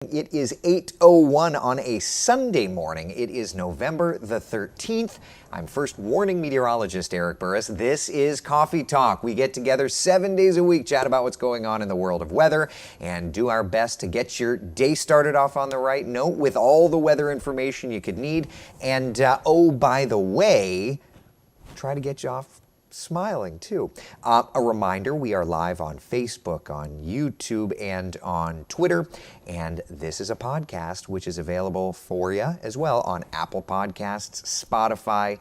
It is 8:01 on a Sunday morning. It is November the 13th. I'm first warning meteorologist Eric Burris. This is Coffee Talk. We get together 7 days a week, chat about what's going on in the world of weather, and do our best to get your day started off on the right note with all the weather information you could need. And oh, by the way, try to get you off smiling too. A reminder, we are live on Facebook, on YouTube, and on Twitter. And this is a podcast which is available for you as well on Apple Podcasts, Spotify,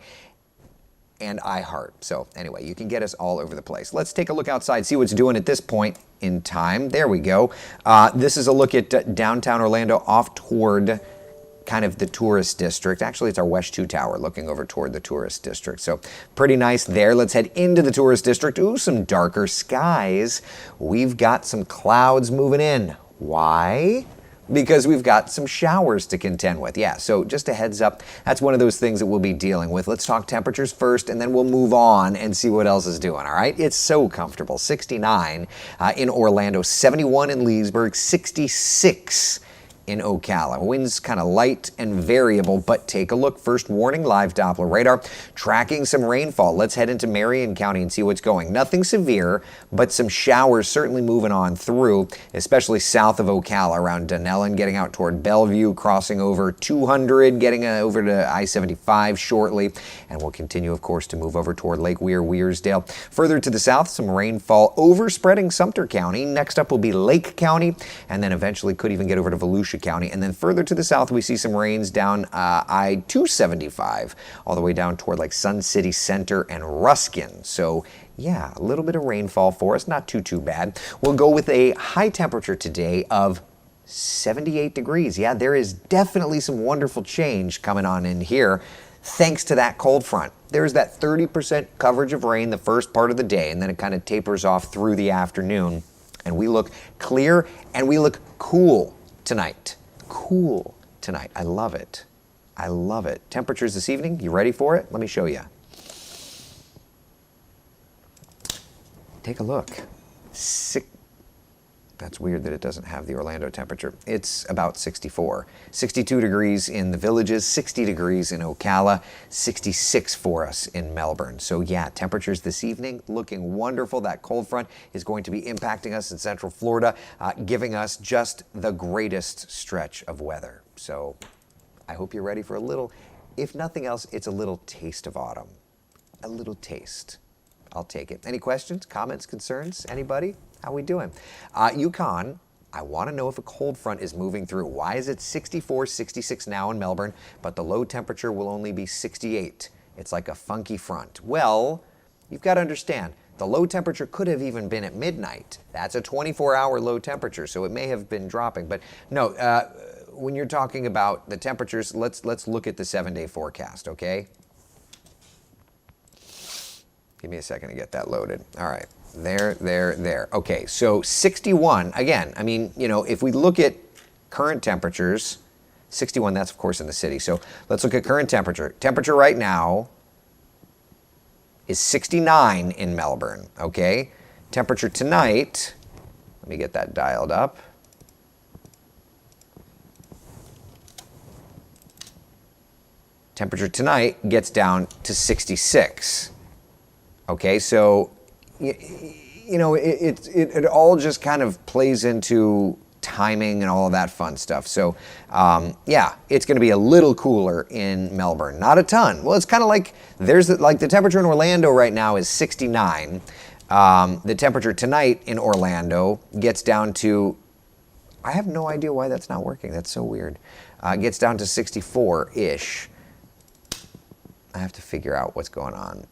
and iHeart. So anyway, you can get us all over the place. Let's take a look outside, see what's doing at this point in time. There we go. This is a look at downtown Orlando off toward kind of the tourist district. Actually, it's our WESH 2 tower looking over toward the tourist district. So pretty nice there. Let's head into the tourist district. Ooh, some darker skies. We've got some clouds moving in. Why? Because we've got some showers to contend with. Yeah, so just a heads up, that's one of those things that we'll be dealing with. Let's talk temperatures first, and then we'll move on and see what else is doing, all right? It's so comfortable. 69 in Orlando, 71 in Leesburg, 66 in Ocala. Winds kind of light and variable, but take a look. First warning, live Doppler radar, tracking some rainfall. Let's head into Marion County and see what's going. Nothing severe, but some showers certainly moving on through, especially south of Ocala, around Dunellen, getting out toward Bellevue, crossing over 200, getting over to I-75 shortly, and we'll continue, of course, to move over toward Lake Weir, Weirsdale. Further to the south, some rainfall overspreading Sumter County. Next up will be Lake County, and then eventually could even get over to Volusia County. And then further to the south, we see some rains down I-275, all the way down toward like Sun City Center and Ruskin. So yeah, a little bit of rainfall for us, not too bad. We'll go with a high temperature today of 78 degrees. Yeah, there is definitely some wonderful change coming on in here thanks to that cold front. There's that 30% coverage of rain the first part of the day, and then it kind of tapers off through the afternoon. And we look clear and we look cool tonight. Cool tonight. I love it. I love it. Temperatures this evening, you ready for it? Let me show you. Take a look. That's weird that it doesn't have the Orlando temperature. It's about 64. 62 degrees in the Villages, 60 degrees in Ocala, 66 for us in Melbourne. So yeah, temperatures this evening looking wonderful. That cold front is going to be impacting us in Central Florida, giving us just the greatest stretch of weather. So I hope you're ready for a little, if nothing else, it's a little taste of autumn. A little taste. I'll take it. Any questions, comments, concerns? Anybody? How we doing? Yukon, I want to know if a cold front is moving through. Why is it 64, 66 now in Melbourne, but the low temperature will only be 68? It's like a funky front. Well, you've got to understand, the low temperature could have even been at midnight. That's a 24-hour low temperature, so it may have been dropping. But no, when you're talking about the temperatures, let's look at the 7-day forecast, okay? Give me a second to get that loaded. All right. There. Okay, so 61, again, I mean, you know, if we look at current temperatures, 61, that's of course in the city. So let's look at current temperature. Temperature right now is 69 in Melbourne, okay? Temperature tonight, let me get that dialed up. Temperature tonight gets down to 66. Okay, so you know, it all just kind of plays into timing and all of that fun stuff. So, yeah, it's going to be a little cooler in Melbourne. Not a ton. Well, it's kind of like like the temperature in Orlando right now is 69. The temperature tonight in Orlando gets down to, I have no idea why that's not working. That's so weird. Gets down to 64-ish. I have to figure out what's going on.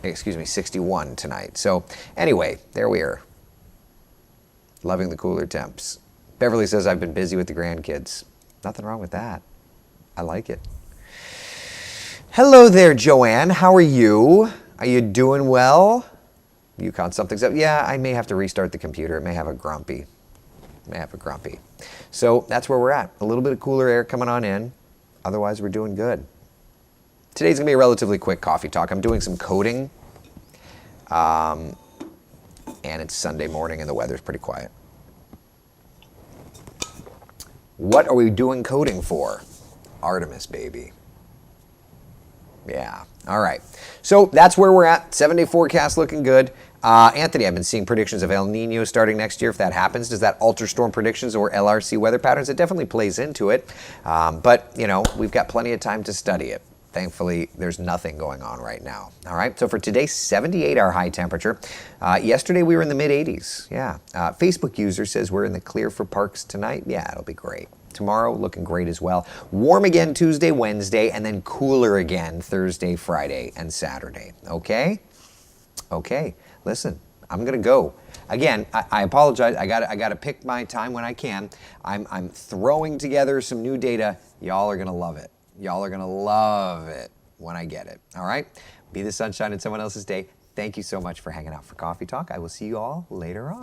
Excuse me, 61 tonight. So anyway, there we are. Loving the cooler temps. Beverly says, I've been busy with the grandkids. Nothing wrong with that. I like it. Hello there, Joanne. How are you? Are you doing well? Yukon, something's up. Yeah, I may have to restart the computer. It may have a grumpy. So that's where we're at. A little bit of cooler air coming on in. Otherwise, we're doing good. Today's going to be a relatively quick coffee talk. I'm doing some coding, and it's Sunday morning and the weather's pretty quiet. What are we doing coding for? Artemis, baby. Yeah. All right. So that's where we're at. 7-day forecast looking good. Anthony, I've been seeing predictions of El Nino starting next year. If that happens, does that alter storm predictions or LRC weather patterns? It definitely plays into it. But, you know, we've got plenty of time to study it. Thankfully, there's nothing going on right now. All right, so for today, 78 our high temperature. Yesterday, we were in the mid-80s. Yeah. Facebook user says we're in the clear for Parks tonight. Yeah, it'll be great. Tomorrow, looking great as well. Warm again Tuesday, Wednesday, and then cooler again Thursday, Friday, and Saturday. Okay? Okay. Listen, I'm going to go. Again, I apologize. I got to pick my time when I can. I'm throwing together some new data. Y'all are going to love it. Y'all are going to love it when I get it. All right? Be the sunshine in someone else's day. Thank you so much for hanging out for Coffee Talk. I will see you all later on.